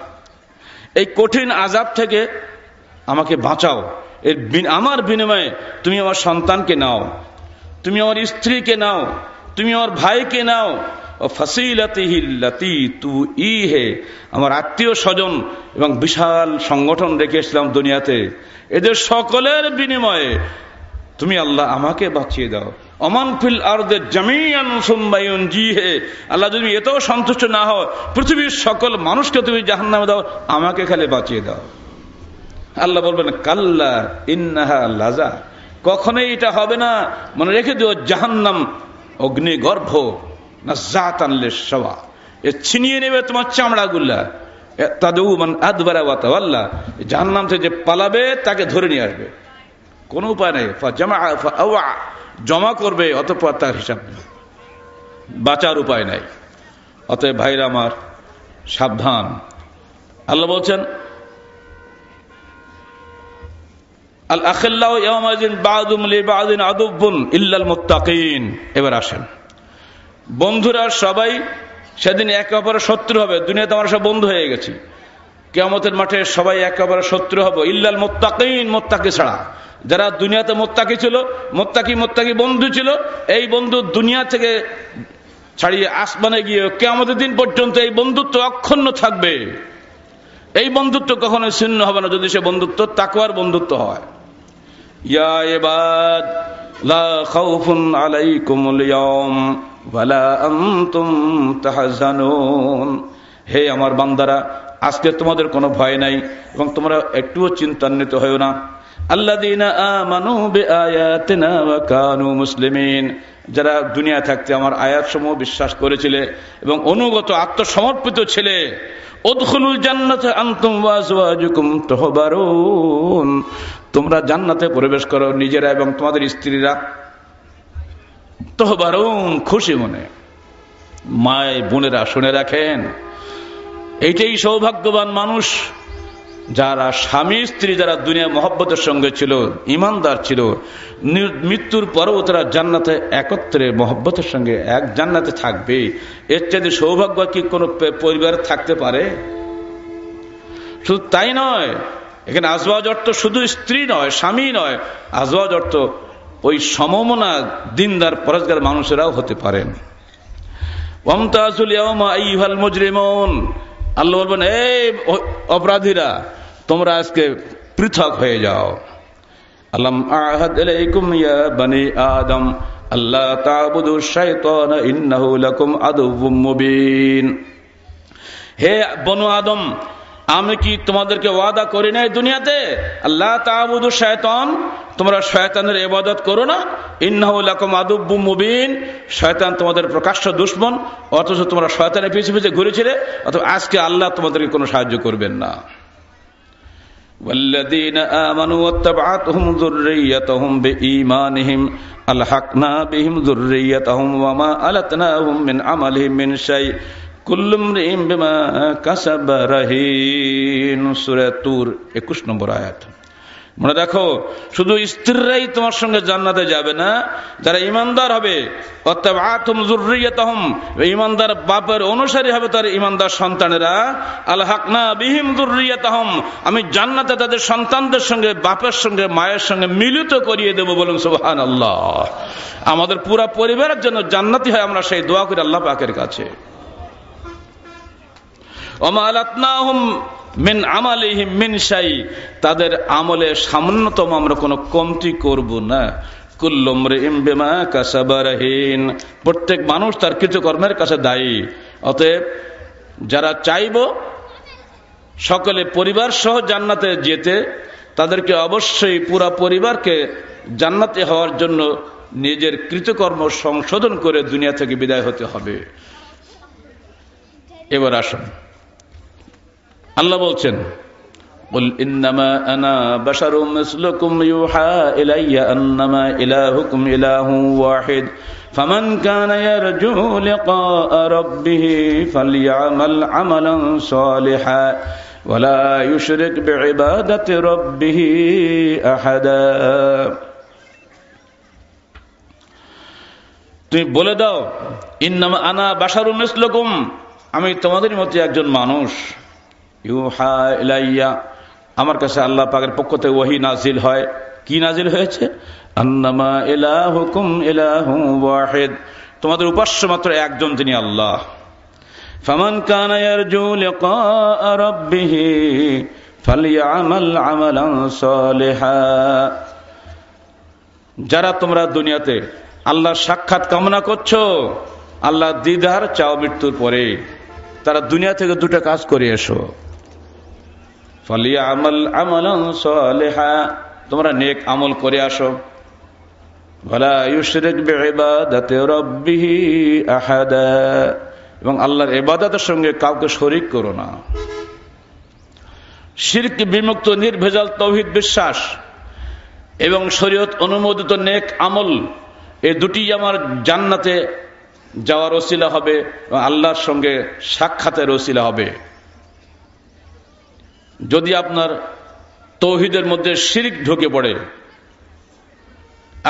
এই কঠিন আযাব থেকে আমাকে বাঁচাও। আমার বিনিময়ে তুমি আমার সন্তানকে নাও, তুমি আমার স্ত্রীকে নাও, তুমি আমার ভাইকে নাও। ও ফাসিলাতিহি আল্লাতী তুইহি, আমার আত্মীয় স্বজন এবং বিশাল সংগঠন রেখে এসলাম দুনিয়াতে, এদের সকলের বিনিময়ে তুমি আল্লাহ আমাকে বাঁচিয়ে দাও। ওমান ফিল আরদি জামিআন সুম্মা ইউনজিহি। আল্লাহ, যদি এতেও সন্তুষ্ট না হও, পৃথিবীর সকল মানুষকে তুমি জাহান্নামে দাও, আমাকে খালি বাঁচিয়ে দাও। আল্লাহ বলবেন কাল্লা ইন্নাহা লাযা, কখনোই এটা হবে না। মনে রেখে দিও, জাহান্নাম অগ্নিগর্ভ, নাযাতান লিশ-শাওয়া, এ ছিনিয়ে নেবে তোমার চামড়াগুলা। তাদউমান আদবারা ওয়া তাওয়াল্লা, জাহান্নাম থেকে যে পালাবে তাকে ধরে নিয়ে আসবে, কোনো উপায় নেই। জমা করবে, অতঃপর তার হিসাব নেই, বাঁচার উপায় নাই। অতএব ভাইরা আমার, সাবধান। আল্লাহ বলছেন আল আখিল্লাহু ইয়াওমাইযিন বা'দুহুম লিবা'দিন আদুব্বুন ইল্লাল মুত্তাকিন। এবার আসেন, বন্ধুরা সবাই সেদিন একে অপরের শত্রু হবে। দুনিয়াতে আমরা সব বন্ধু হয়ে গেছি, কিয়ামতের মাঠে সবাই একে অপরের শত্রু হবে ইল্লাল মুত্তাকিন, মুত্তাকি ছাড়া। যারা দুনিয়াতে মুত্তাকি ছিল, মুত্তাকি বন্ধু ছিল, এই বন্ধু দুনিয়া থেকে ছাড়িয়ে আসমানে গিয়ে কিয়ামতের দিন পর্যন্ত এই বন্ধুত্ব অক্ষুণ্ণ থাকবে। এই বন্ধুত্ব কখনো ছিন্ন হবে না যদি সে বন্ধুত্ব তাকওয়ার বন্ধুত্ব হয়। ইয়া ইবাদ লা খাউফুন আলাইকুমুল ইয়াওম ওয়ালা আনতুম তাহজানুন। হে আমার বান্দারা, আজকে তোমাদের কোনো ভয় নাই এবং তোমরা একটুও চিন্তান্বিত হয়ো না। আল্লাযীনা আমানু বিআয়াতিনা ওয়া কানু মুসলিমিন, যারা দুনিয়া থাকতে আমার আয়াতসমূহ বিশ্বাস করেছিলে এবং অনুগত আত্মসমর্পিত ছিলে। উদখুলুল জান্নাতা আনতুম ওয়া আজওয়াজুকুম তুহবারুন, তোমরা জান্নাতে প্রবেশ করো নিজেরা এবং তোমাদের স্ত্রীরা। তুহবারুন, খুশি মনে। মায় বোনেরা শুনে রাখেন, এইটাই সৌভাগ্যবান মানুষ যারা স্বামী স্ত্রী, যারা দুনিয়া মহব্বতের সঙ্গে ছিল, ইমানদার ছিল, মৃত্যুর পরেও তারা জান্নাতে একত্রে মহব্বতের সঙ্গে এক জান্নাতে থাকবে। এর চাইতে সৌভাগ্য কি কোনো পরিবারে থাকতে পারে? শুধু তাই নয়, এখানে আজওয়াজ অর্থ শুধু স্ত্রী নয়, স্বামী নয়, আজওয়াজ অর্থ ওই সমমনা দিনদার পরেজগার মানুষেরাও হতে পারেন। ওয়ামতাজুল ইয়াওমা আইয়ুহাল মুজরিমুন, আল্লাহ বলবেন, এই অপরাধীরা, তোমরা আজকে পৃথক হয়ে যাও। আলাম আহাদ ইলাইকুম ইয়া বনি আদম আল্লা তা'বুদু শাইতানা ইন্নাহু লাকুম আদুউম মুবিন। হে বনু আদম, আমি কি তোমাদেরকে ওয়াদা করি নাই দুনিয়াতে, আল্লাহ তা'বুদু শাইতান, তোমরা শয়তানের ইবাদত করো না, ইন্নাহু লাকুম আদুউম মুবিন, শয়তান তোমাদের প্রকাশ্য দুশমন, অথচ তোমরা শয়তানের পিছে পিছে ঘুরেছিলে, অথবা আজকে আল্লাহ তোমাদেরকে কোনো সাহায্য করবেন না। والذين آمنوا واتبعتهم ذريتهم بإيمانهم ألحقنا بهم ذريتهم وما ألتناهم من عملهم من شيء كل امرئ بما كسب رهين। সূরা তুর 21 নম্বর আয়াত। মনে দেখো, শুধু স্ত্রীরাই তোমার সঙ্গে জান্নাতে যাবে না, যারা ঈমানদার হবে, ওয়াত্তাবাআতুম যুররিয়াতাহুম, ঈমানদার বাপের অনুসারী হবে তার ঈমানদার সন্তানেরা, আলহাকনা বিহিম যুররিয়াতাহুম, আমি জান্নাতে তাদের সন্তানদের সঙ্গে, বাপের সঙ্গে, মায়ের সঙ্গে মিলিত করিয়ে দেব। বলুন সুবহানাল্লাহ। আমাদের পুরো পরিবারের জন্য জান্নাতি হয়, আমরা সেই দোয়া করি আল্লাহ পাকের কাছে। ওমা আলাতনাহুম মিন আমালিহিম মিন শাই, তাদের আমলে সামান্যতম আমরা কোনো কমতি করব না। কুল্লু ইমরিইম বিমা কাসাবা রাহিন, প্রত্যেক মানুষ তার কৃতকর্মের কাছে দায়ী। অতএব যারা চাইব সকলে পরিবার সহ জান্নাতে যেতে, তাদেরকে অবশ্যই পুরা পরিবারকে জান্নাতে হওয়ার জন্য নিজের কৃতকর্ম সংশোধন করে দুনিয়া থেকে বিদায় হতে হবে। এবার আসুন, আল্লাহ বলছেন, কুল ইন্নামা আনা বাশারুম মিসলুকুম ইউহা ইলাইয়া আন্নামা ইলাহুকুম ইলাহুন ওয়াহিদ ফামান কানা ইয়ারজু লিকা রাব্বিহি ফালইআমাল আমালান সালিহা ওয়ালা ইউশরিক বিইবাদাতি রাব্বিহি আহাদা। তুমি বলে দাও, ইন্নামা আনা বাশারুম মিসলুকুম, আমি তোমাদের মতো একজন মানুষ। ইউহা ইলাইয়া, আমার কাছে আল্লাহ পাকের পক্ষ থেকে ওহী নাজিল হয়। কি নাজিল হয়েছে? আন্নামা ইলাহুকুম ইলাহুন ওয়াহিদ, তোমাদের উপাস্য মাত্র একজন, তিনি আল্লাহ। ফামান কানা ইয়ারজু লিকা রাব্বিহি ফালইআমাল আমালান সালিহা, যারা তোমরা দুনিয়াতে আল্লাহর সাক্ষাৎ কামনা করছো, আল্লাহ দিদার চাও মৃত্যুর পরে, তারা দুনিয়া থেকে দুটো কাজ করে এসো। ফালিয়ামাল আমালান সালিহা, তোমরা নেক আমল করে আসো। ওয়ালা ইউশরিক বিইবাদাতি রাব্বিহি আহাদা, এবং আল্লাহর ইবাদতের সঙ্গে কাউকে শরীক করো না। শিরক বিমুক্ত নির্ভেজাল তাওহীদ বিশ্বাস এবং শরীয়ত অনুমোদিত নেক আমল, এই দুটি আমার জান্নাতে যাওয়ার ওসিলা হবে, আল্লাহর সঙ্গে সাক্ষাতের ওসিলা হবে। যদি আপনার তাওহীদের মধ্যে শিরক ঢুকে পড়ে,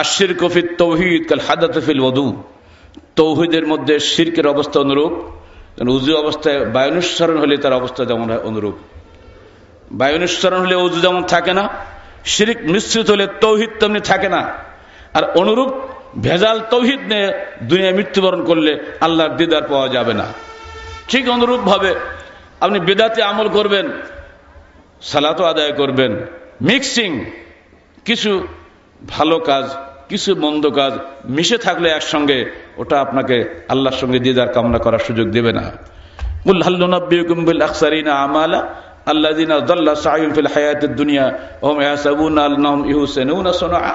আশিরকু ফিত তাওহীদ কাল হাদাথ ফিল ওযু, তাওহীদের মধ্যে শিরকের অবস্থা অনুরূপ, উযু অবস্থায় বায়ুনুচ্চারণ হলে তার অবস্থা যেমন অনুরূপ। বায়ুনুচ্চারণ হলে উযু যেমন থাকে না, শিরক মিশ্রিত হলে তাওহীদ তেমনি থাকে না। আর অনুরূপ ভেজাল তাওহীদ নিয়ে দুনিয়ায় মৃত্যুবরণ করলে আল্লাহর দিদার পাওয়া যাবে না। ঠিক অনুরূপ ভাবে আপনি বিদআতি আমল করবেন, সালাতও আদায় করবেন, মিক্সিং কিছু ভালো কাজ কিছু মন্দ কাজ মিশে থাকলে একসঙ্গে, ওটা আপনাকে আল্লাহর সঙ্গে দিদার কামনা করার সুযোগ দেবে না। কুল হাল নুনাব্বিউকুম বিল আখসারিনা আমালা আল্লাযিনা যাল্লা সা'য়ুহুম ফিল হায়াতিদ দুনিয়া ওয়া হুম ইয়াহসাবুনা আন্নাহুম ইহসানুনা সুনআ।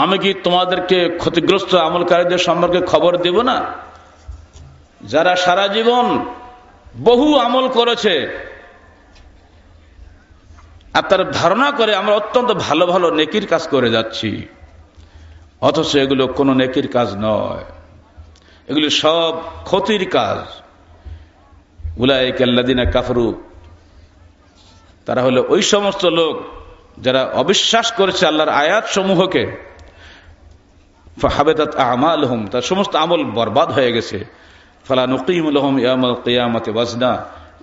আমি কি তোমাদেরকে ক্ষতিগ্রস্ত আমলকারীদের সম্পর্কে খবর দেব না, যারা সারা জীবন বহু আমল করেছে আর তার ধারণা করে আমরা অত্যন্ত ভালো ভালো নেকির কাজ করে যাচ্ছি, অথচ এগুলো কোনো নেকির কাজ নয়, এগুলো সব ক্ষতির কাজ। উলাইকা আল্লাযিনা কাফারু, তারা হলো ওই সমস্ত লোক যারা অবিশ্বাস করেছে আল্লাহর আয়াত সমূহকে। ফাহাবাতাত আমালুহুম, তার সমস্ত আমল বরবাদ হয়ে গেছে। ফালা নুকিমু লাহুম ইয়াউমাল কিয়ামাতি ওয়াজনা,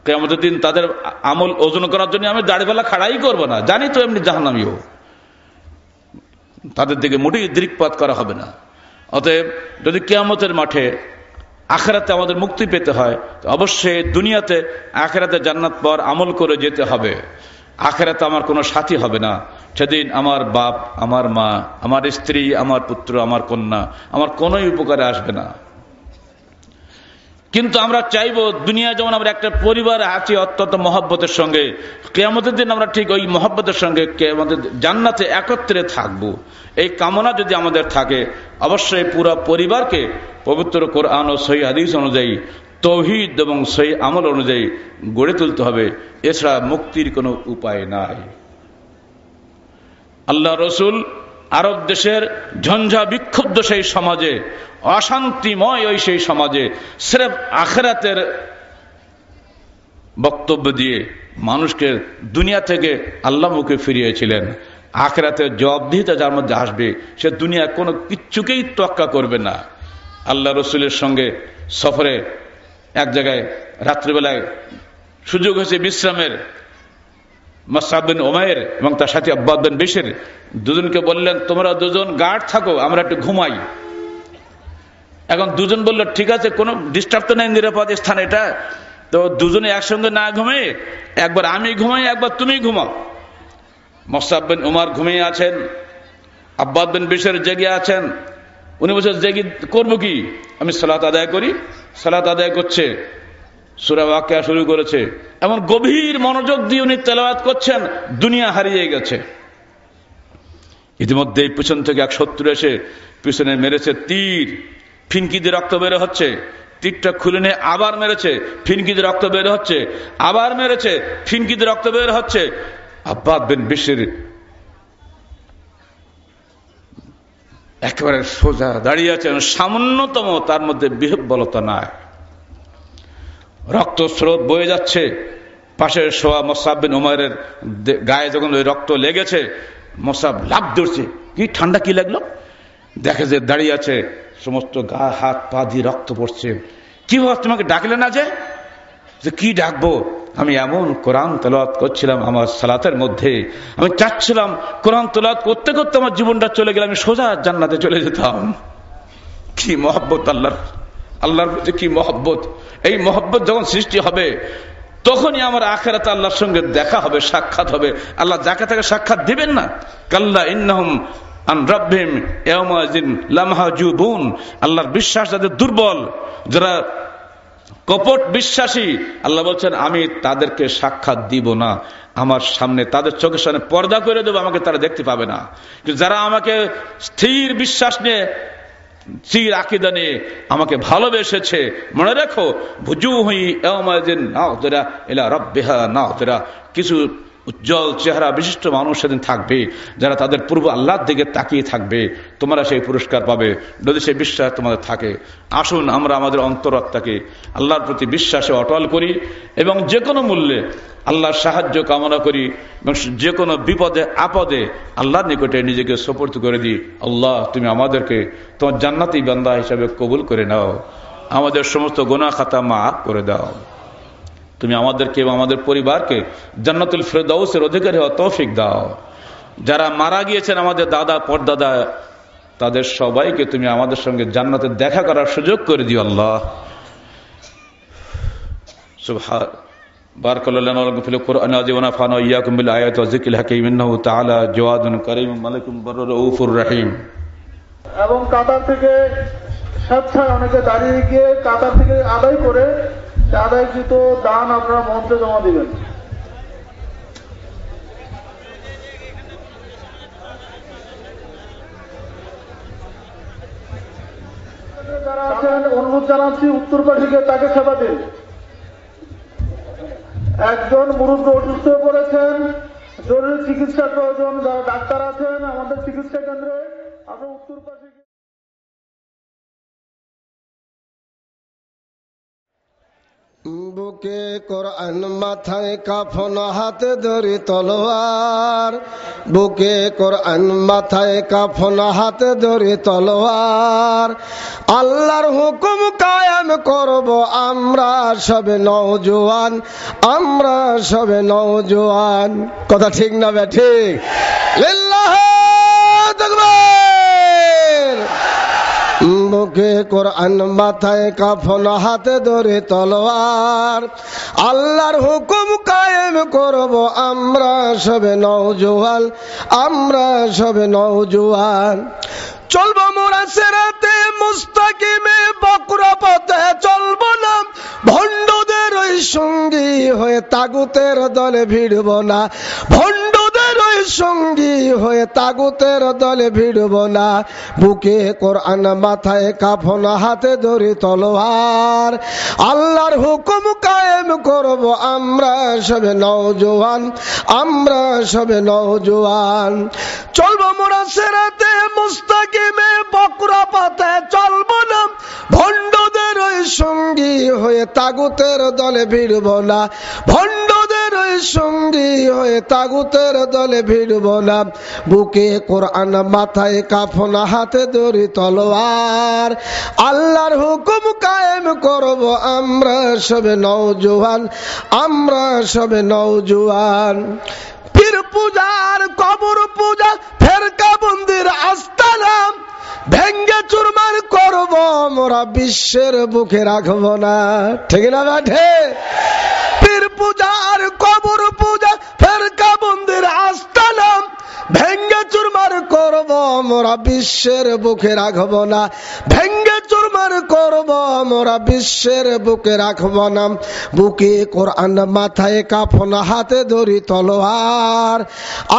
কিয়ামতের দিন তাদের আমল ওজন করার জন্য আমি দাড়িপাল্লা খাড়াই করব না, জানি তো এমনি জাহান্নামীও, তাদের দিকে মোটেই দৃকপাত করা হবে না। অতএব যদি কিয়ামতের মাঠে আখিরাতে আমাদের মুক্তি পেতে হয়, তো অবশ্যই দুনিয়াতে আখিরাতে জান্নাত পাওয়ার আমল করে যেতে হবে। আখিরাতে আমার কোনো সাথী হবে না, সেদিন আমার বাপ, আমার মা, আমার স্ত্রী, আমার পুত্র, আমার কন্যা আমার কোনোই উপকারে আসবে না। কিন্তু আমরা চাইবো দুনিয়া যেমন আমরা একটা পরিবার আছি অত্যন্ত মহব্বতের সঙ্গে, কিয়ামতের দিন আমরা ঠিক ওই মহব্বতের সঙ্গে আমাদের জান্নাতে একত্রে থাকবো। এই কামনা যদি আমাদের থাকে, অবশ্যই পুরো পরিবারকে পবিত্র কোরআন ও সহিহ হাদিস অনুযায়ী তাওহীদ এবং সহিহ আমল অনুযায়ী গড়ে তুলতে হবে, এছাড়া মুক্তির কোনো উপায় নাই। আল্লাহ রসুল আরব দেশের ঝঞ্ঝা বিক্ষুব্ধ সেই সমাজে, অশান্তিময় ওই সেই সমাজে সির্ফ আখিরাতের বক্তব্য দিয়ে মানুষকে দুনিয়া থেকে আল্লাহমুখে ফিরিয়েছিলেন। আখিরাতের জবাবদিহিতা যার মধ্যে আসবে, সে দুনিয়া কোনো কিচ্ছুকেই তোয়াক্কা করবে না। আল্লাহ রসুলের সঙ্গে সফরে এক জায়গায় রাত্রিবেলায় সুযোগ হয়েছে বিশ্রামের, মুসআব বিন উমাইর এবং তার সাথে আব্বাদ বিন বিশর দুজনকে বললেন, তোমরা দুজন গার্ড থাকো, আমরা একটু ঘুমাই। এখন দুজন বলল, ঠিক আছে, কোনো ডিস্টার্ব তো নেই, নিরাপদ স্থান এটা। তো দুজনে একসঙ্গে না ঘুমিয়ে একবার আমি ঘুমাই, একবার তুমি ঘুমাও। মুসআব বিন উমার ঘুমিয়ে আছেন, আব্বাদ বিন বিশর জেগে আছেন। উনি বলছেন, জেগে করবো কি, আমি সালাত আদায় করি। সালাত আদায় করছে, সূরা ওয়াকিয়া শুরু করেছে, এমন গভীর মনোযোগ দিয়ে উনি তেলাওয়াত করছেন, দুনিয়া হারিয়ে গেছে। ইতিমধ্যে পিছন থেকে এক শত্রু এসে পিছনে মেরেছে তীর, ফিনকি দিয়ে রক্ত বের হচ্ছে। তীরটা খুলে নিয়ে আবার মেরেছে, ফিনকি দিয়ে রক্ত বের হচ্ছে, আবার মেরেছে, ফিনকি দিয়ে রক্ত বের হচ্ছে। আব্বাদ বিন বিশর একেবারে সোজা দাঁড়িয়ে আছেন, সামান্যতম তার মধ্যে বিহ্বলতা নাই, রক্ত স্রোত বয়ে যাচ্ছে। পাশে শোয়া মুসআব বিন উমাইরের গায়ে যখন ওই রক্ত লেগেছে, মুসআব লাফ ধরছে, কি ঠান্ডা কি লাগলো, দেখে যে দাঁড়িয়ে আছে, সমস্ত গা হাত পা দিয়ে রক্ত পড়ছে। কি বাবা, তোমাকে ডাকলে না যে? কি ডাকবো, আমি এমন কোরআন তেলাওয়াত করছিলাম আমার সালাতের মধ্যে, আমি চাচ্ছিলাম কোরআন তেলাওয়াত করতে করতে আমার জীবনটা চলে গেলে আমি সোজা জান্নাতে চলে যেতাম। কি মহব্বত আল্লাহর, আল্লাহর প্রতি কি মহব্বত। এই মহব্বত যখন সৃষ্টি হবে, তখনই আমার আখিরাতে আল্লাহর সঙ্গে দেখা হবে, সাক্ষাৎ হবে। আল্লাহ যাকে তাকে সাক্ষাৎ দিবেন না। কাল্লা ইন্নাহুম আন রাব্বিহিম ইয়াওমাইযিন লামাহজুবুন, আল্লাহর বিশ্বাস যাদের দুর্বল, যারা কপট বিশ্বাসী, আল্লাহ বলছেন আমি তাদেরকে সাক্ষাৎ দিব না, আমার সামনে তাদের চোখের সামনে পর্দা করে দেবো, আমাকে তারা দেখতে পাবে না। কিন্তু যারা আমাকে স্থির বিশ্বাস নিয়ে চির আকীদা নিয়ে আমাকে ভালোবেসেছে। মনে রাখো, বুজুহি ইয়াওমাইযিন নাযিরা ইলা রাব্বিহা নাযিরা, কিছু উজ্জ্বল চেহারা বিশিষ্ট মানুষ সেদিন থাকবে যারা তাদের পূর্ব আল্লাহর দিকে তাকিয়ে থাকবে। তোমরা সেই পুরস্কার পাবে যদি সেই বিশ্বাস তোমাদের থাকে। আসুন আমরা আমাদের অন্তরাত্মাকে আল্লাহর প্রতি বিশ্বাসে অটল করি এবং যে কোনো মূল্যে আল্লাহর সাহায্য কামনা করি এবং যে কোনো বিপদে আপদে আল্লাহর নিকটে নিজেকে সুপর্দ করে দিই। আল্লাহ, তুমি আমাদেরকে তোমার জান্নাতি বান্দা হিসাবে কবুল করে নাও, আমাদের সমস্ত গুনাহ খাতা মাফ করে দাও। তুমি আমাদেরকে এবং আমাদের পরিবারকে জান্নাতুল ফেরদাউসের অধিকারী হওয়ার তৌফিক দাও। যারা মারা গিয়েছেন আমাদের দাদা পরদাদা, তাদের সবাইকে তুমি আমাদের সঙ্গে জান্নাতে দেখা করার সুযোগ করে দিও। আল্লাহ সুবহান বারাকাল্লাহু লানা ফিল কুরআনি ওয়া নাফা'না ওয়া ইয়্যাকুম বিল আয়াতি ওয়া যিকরিল হাকীম ইন্নাহু তাআলা জাওয়াদুন কারীম মালিকুম বাররুর রাউফুর রহিম। এবং কাতার থেকে স্বেচ্ছায় অনেকে দাঁড়িয়ে গিয়ে কাতার থেকে আদায় করে আদায়কৃত দান আপনারা মঞ্চে জমা দিবেন। যারা আছেন অনুরোধ জানাচ্ছি উত্তর পাশে তাকে সেবা দিন। একজন মুরুব্বি অসুস্থ হয়ে পড়েছেন, জরুরি চিকিৎসার প্রয়োজন। যারা ডাক্তার আছেন আমাদের চিকিৎসা কেন্দ্রে, আপনার উত্তর পাশে বুকে কোরআন মাথায় কাফন হাতে ধরি তলোয়ার, বুকে কোরআন মাথায় কাফন হাতে ধরি তলোয়ার, আল্লাহর হুকুম কায়েম করব আমরা সবে নওজোয়ান, আমরা সবে নওজোয়ান। কথা ঠিক না বে ঠিক? লিল্লাহি তাকবীর। বুকে কোরআন মাথায় কাফন হাতে ধরে তলোয়ার, আল্লাহর হুকুম কায়েম করব আমরা সবে নওজোয়ান, আমরা সবে নওজোয়ান। চলবো মোরা সিরাতে মুস্তাকিমে, বকরা পথে চলবো না, ভণ্ডদের ওই সঙ্গী হয়ে তাগুতের দলে ভিড়ব না, ভণ্ডদের ওই সঙ্গী হয়ে তাগুতের দলে ভিড়ব না। বুকে কোরআন মাথায় কাফন হাতে ধরি তলোয়ার, আল্লাহর হুকুম কায়েম করব আমরা সবে নওজোয়ান, আমরা সবে নওজোয়ান। চলবো মোরা সিরাতে মুস্তাকিমে, বকরা পথে চলবো না, ভণ্ডদের ওই সঙ্গী হয়ে তাগুতের দলে ভিড়ব না, ভণ্ডদের ওই সঙ্গী হয়ে তাগুতের দলে ভিড়ব না। বুকে কোরআন মাথায় কাফন হাতে ধরি তলোয়ার, আল্লাহর হুকুম কায়েম করব আমরা সবে নওজোয়ান, আমরা সবে নওজোয়ান। পীর পূজার কবর পূজা ফেরকা বন্দির আস্তানা ভেঙ্গে চুরমার করব মোরা বিশ্বের বুকে রাখব না। ঠিক না বাঠে? পীর পূজার কবর পূজা ফেরকা বন্দির আস্তানা ভেঙ্গে চুরমার করব মোরা বিশ্বের বুকে রাখব না, ভেঙ্গে চুরমার করব মোরা বিশ্বের বুকে রাখব না। বুকে কোরআন মাথায় কাফন হাতে ধরি তলোয়ার,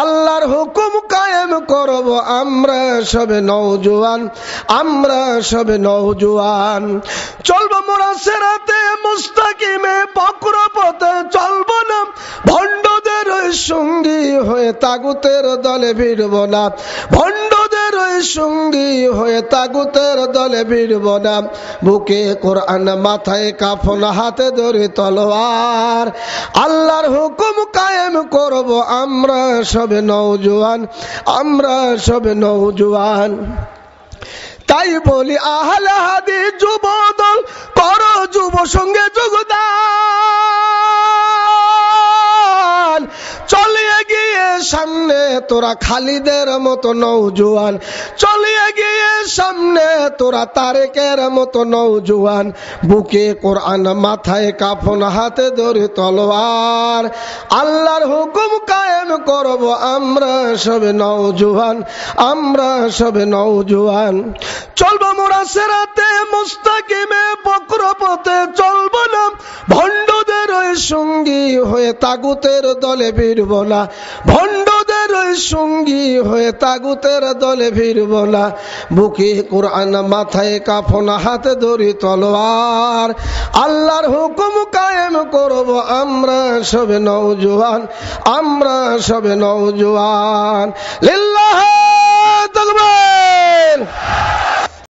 আল্লাহর হুকুম কায়েম করব আমরা সবে নওজোয়ান, আমরা সবে নওজোয়ান। চলবো মোরা সিরাতে মুস্তাকিমে, বকরা পথে চলবো না, ভণ্ডদের ওই সঙ্গী হয়ে তাগুতের দলে ভিড়ব না, ভণ্ডদের ওই সঙ্গী হয়ে তাগুতের দলে ভিড়ব না। বুকে কোরআন মাথায় কাফন হাতে ধরে তলোয়ার, আল্লাহর হুকুম কায়েম করব আমরা সবে নওজোয়ান, আমরা সবে নওজোয়ান। তাই বলি আহলে হাদিস যুবদল করো যুব সঙ্গে যোগদান, চলিয়ে গিয়ে সামনে তোরা খালিদের মতো নওজোয়ান, চলিয়ে গিয়ে সামনে তোরা তারেকের মতো নওজোয়ান। বুকে কোরআন মাথায় কাফন হাতে ধরে তলোয়ার, আল্লাহর হুকুম কায়েম করব আমরা সবে নওজোয়ান, আমরা সবে নওজোয়ান। চলবো মোরা সিরাতে মুস্তাকিমে, বকরা পথে চলবো না, ভণ্ডদের ওই সঙ্গী হয়ে তাগুতের দলে ভিড়ব না, ভণ্ডদের ওই সঙ্গী হয়ে তাগুতের দলে ফিরব না। বুকে কোরআন, মাথায় কাফন, হাতে ধরি তলোয়ার, আল্লাহর হুকুম কায়েম করব আমরা সবে নওজোয়ান, আমরা সবে নওজোয়ান। লিল্লাহ তাকবীর।